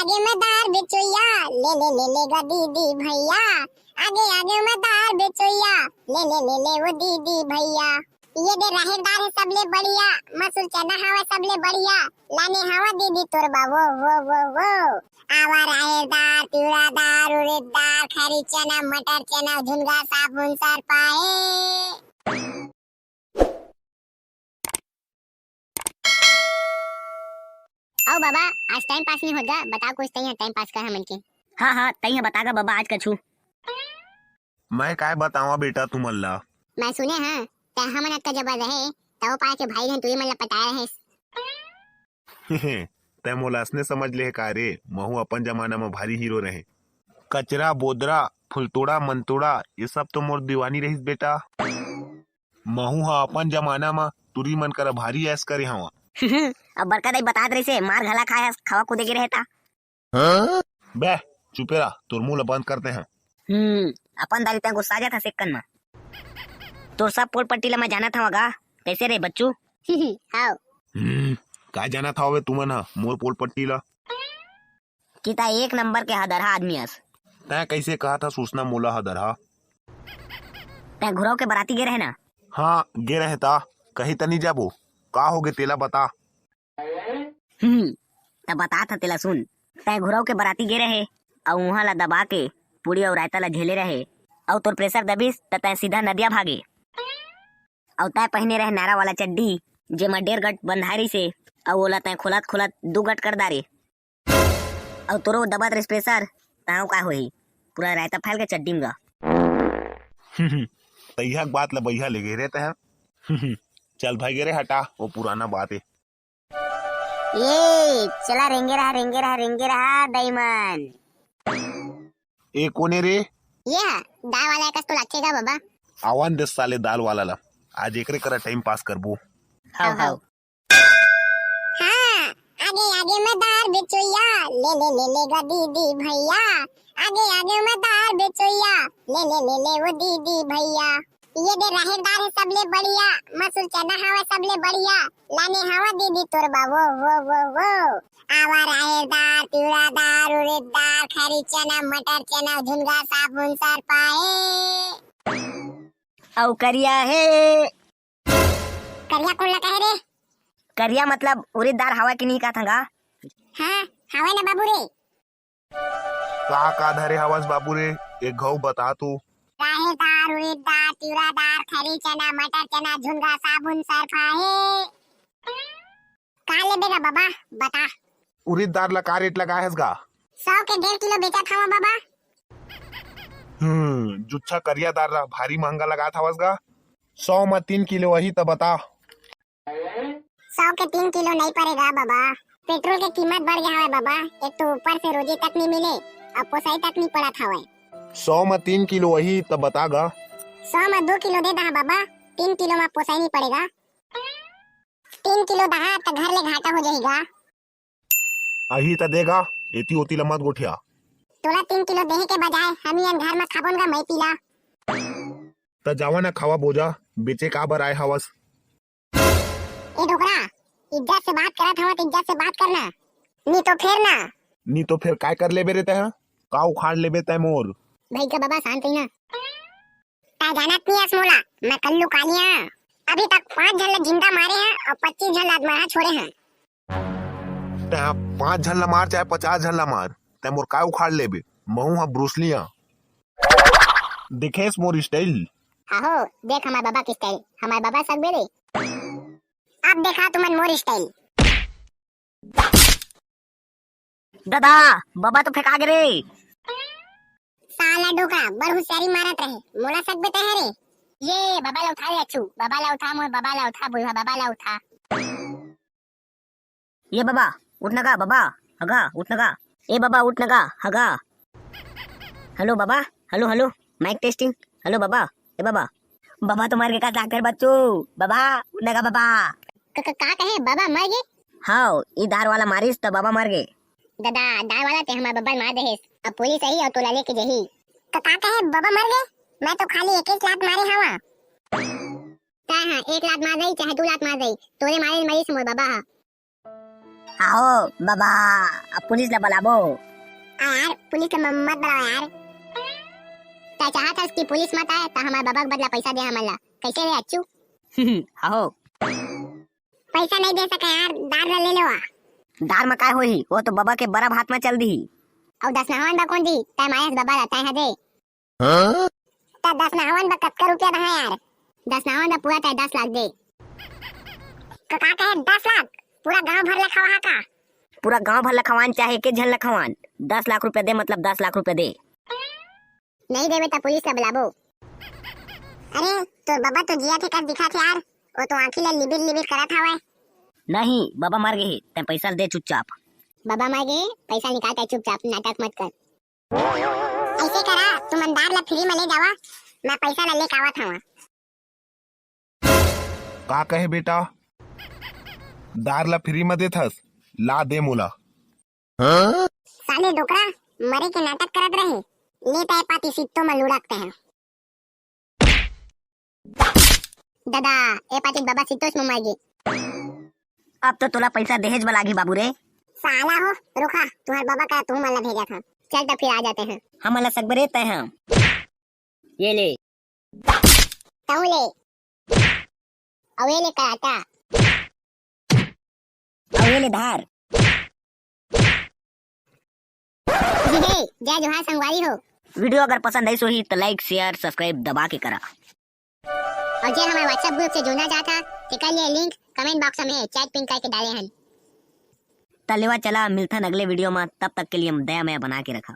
आगे मदार बिचुइया ले ले ले ले गा दीदी भैया। आगे आगे मदार बिचुइया ले ले ले ले वो दीदी भैया। ये दे रहेदार है सबले बढ़िया, मसूल चना हवा सबले बढ़िया, लाने हवा दीदी तोरबा वो आवा रहेदार पिवरादार उड़ीदार खरी चना मटर चना झुनगा साबुन सर पाए। आओ बाबा, आज टाइम पास नहीं होगा, बताओ कुछ तई टाइम पास कर हमन के। हाँ तई बतागा बाबा आज कछु। मैं काय बतावा बेटा तुमन ला। मैं सुने हां ते हमन का जब रहे तब पाए के भाई ने तुई मन ला पटाया है। ते मोलासने समझ ले का रे, महू अपन जमाना में भारी हीरो रहे। कचरा बोदरा फुलतोड़ा मनतोड़ा ये सब तो मोर दीवानी रहिस बेटा। महू हा अपन जमाना में तुरी मन कर भारी ऐस करे हवा। अब बड़का दाई बतात रही से मार घला खाया खवा कूदे के रहता। बे चुपे रहा, तोर मुंह बंद करते हैं। अपन दाई ते गुस्सा जाता सेकन में। तोर सब पोल पट्टी ला मैं जाना था वगा, कैसे रे बच्चू? आओ का जाना था वे तुमन हा मोर पोल पट्टी ला? किता एक नंबर के हदरहा आदमी हस। तै कैसे कहा था सूचना मोला हदरहा? ते घुराव के बराती गे रहे ना? हाँ गे रहे था, कहीं तनी जाबो का होगे तेला बता। तब बता था तेला सुन। तय घुराव के बराती गे रहे और वहां ला दबा के पूड़ी और रायता ला झेले रहे और तोर प्रेशर दबिस त तय सीधा नदिया भागे। और तय पहने रहे नारा वाला चड्डी जेमा 1.5 गट बंधारी से और ओला तय खोलत खोलत 2 गट कर दारे और तोरो दबत रहे प्रेशर ताऊ का होई पूरा रायता फैल के चड्डी में गा। तैया बात ला बैहा ले गे रहते हैं। चल भाई गे रे हटा वो पुराना बात है। ये चला रेंगे रहा दाईमान। ए कोने रे? ये दाल वाला एक तो लगेगा बाबा। आवान 10 साले दाल वाला ला, आज एकरे करा टाइम पास करबो। हाउ हाँ आगे आगे मदार बिचुइया ले ले ले ले गा दीदी भैया। आगे आगे मदार बिचुइया ले ले ले ले वो दीदी भैया। ये दे रहेदार है सबले बढ़िया, मसूल चना हवा सबले बढ़िया, लाने हवा दीदी तोरबा वो आवा रहेदार पिवरादार उड़ीदार खरी चना मटर चना झुनगा साबुन सर पाए। औ करिया है। करिया कौन लगा है रे? करिया मतलब उड़ीदार हवा की नहीं का थंगा। हाँ हवा ना बाबू रे। का धरे हवस बाबू रे, एक घऊ बता तू। रहेदार उड़ीदार पिवरादार खरी चना मटर चना झुनगा साबुन सरफा है। कहाँ ले बेगा बाबा बता। उड़ीद दाल ला का रेट लगाए हस गा? 100 के 1.5 किलो बेचा था बाबा। जुच्छा करिया दाल ला भारी महंगा लगा था हवस गा। 100 में 3 किलो वही तो बता। 100 के 3 किलो नहीं पड़ेगा बाबा, पेट्रोल की कीमत बढ़ गया है बाबा। एक तो ऊपर से रोजी तक नहीं मिले, अब पोसाई तक नहीं पड़ा था। 100 में 3 किलो वही तो बतागा। 100 में 2 किलो दे दहा बाबा, 3 किलो में पोसाई नहीं पड़ेगा। 3 किलो दहा तो घर ले घाटा हो जाएगा। अही तो देगा, एती ओती लमत गोठिया। तोला 3 किलो देहे के बजाय हम ही घर में खाबोंगा मैं पीला। त जावा ना खावा बोजा, बेचे का बर आए हवस। ए ढोकरा, इज्जत से बात करत हवा तो इज्जत से बात करना, नहीं तो फिर ना। नहीं तो फिर काय कर लेबे रहते हैं, का उखाड़ लेबे तय मोर। भाई का बाबा शांत ही ना। ता जानत नहीं है मोला, मैं कल्लू कालिया अभी तक 5 झल्ला जिंदा मारे हैं और 25 झल्ला आत्मा छोड़े हैं। 5 झल्ला मार चाहे 50 झल्ला मार, तय मोर काय उखाड़ लेबे। महू हा ब्रूसलिया दिखेस मोर स्टाइल। आहो देख हमारे बाबा की स्टाइल, हमारे बाबा सब बेरे। अब देखा तुमन मोर स्टाइल। दादा बाबा तो फेंका गे रे। साला ढोकरा बड़ होशियारी मारत रहे, मोला सक बेटा है रे। ये बाबा ला उठा रे अच्छू, बाबा ला उठा मोर बाबा ला उठा बुढ़ा बाबा ला उठा। ये बाबा उठना का बाबा हगा उठना का। ए बाबा उठना का हगा। हेलो बाबा, हेलो माइक टेस्टिंग। हेलो बाबा, ए बाबा बाबा तो मर गए का जाकर बच्चू। बाबा उठना का बाबा। का कहे बाबा मर गए? हाँ ई दार वाला मारिस तो बाबा मर गए। दादा दार वाला ते हमारे बाबा मार देहिस, अब पुलिस आई और तोला लेके जही। का कहे बाबा मर गए? मैं तो खाली एक लात मारे हवा। ता हां 1 लात मार दई चाहे 2 लात मार दई, तोरे मारे मरीस मोर बाबा। आओ बाबा, अब पुलिस ला बुलाबो। यार पुलिस के मत बुलाओ यार। ता चाहत हस कि पुलिस मत आए तो हमारे बाबा के बदला पैसा दे हमला। कैसे रे अच्छू? आओ। पैसा नहीं दे सका यार, दार ला ले लो। दार में काय होही, वो तो बाबा के बड़ा हाथ में चल दी। और 10 नहावन बा कौन दी? तय मायस बाबा ला तय दे। ता 10 नहावन बा कतका रुपया रहा यार? 10 नहावन बा पूरा तय 10 लाख दे। का कहे 10 लाख? पूरा गांव भर ला खवा का? पूरा गांव भर लखवान चाहे के झन लखवान, 10 लाख रुपया दे मतलब 10 लाख रुपया दे। नहीं देवे तो पुलिस ला बुलाबो। अरे तो बाबा तो जिया थे कर दिखा थे यार, वो तो आंखी ला लिबिर लिबिर करत हवे। नहीं, बाबा मर गए, तै पैसा दे चुपचाप। बाबा मर गए, पैसा निकाल चुपचाप, नाटक मत कर। ऐसे करा, तुम अंदार ला फ्री में ले जावा, मैं पैसा ला लेके आवत हवा। का कहे बेटा? दार ला फ्री में देथस, ला दे मोला। साले डोकरा मरे के नाटक करत रहे, लेता है पाती सित्तो में लुढ़कते हैं। दादा ए पाती बाबा सित्तोस में मर गए। अब तो तोला पैसा दहेज में लागी बाबू रे। साला हो रुका, तुम्हारे बाबा का तुम मला भेजा था। चल तो फिर आ जाते हैं। हम वाला सकबरे तय हम। ये ले। तू ले। और ये ले कराटा। और ये ले धार। जय जोहार संगवारी हो। वीडियो अगर पसंद आई सोही तो लाइक शेयर सब्सक्राइब दबा के करा। और जो हमारे व्हाट्सएप ग्रुप से जुड़ना चाहता तो कर लिए, लिंक कमेंट बॉक्स में है, चैट पिन करके डाले हैं। तलेवा चला मिलथन अगले वीडियो में, तब तक के लिए हम दया मैं बना के रखा।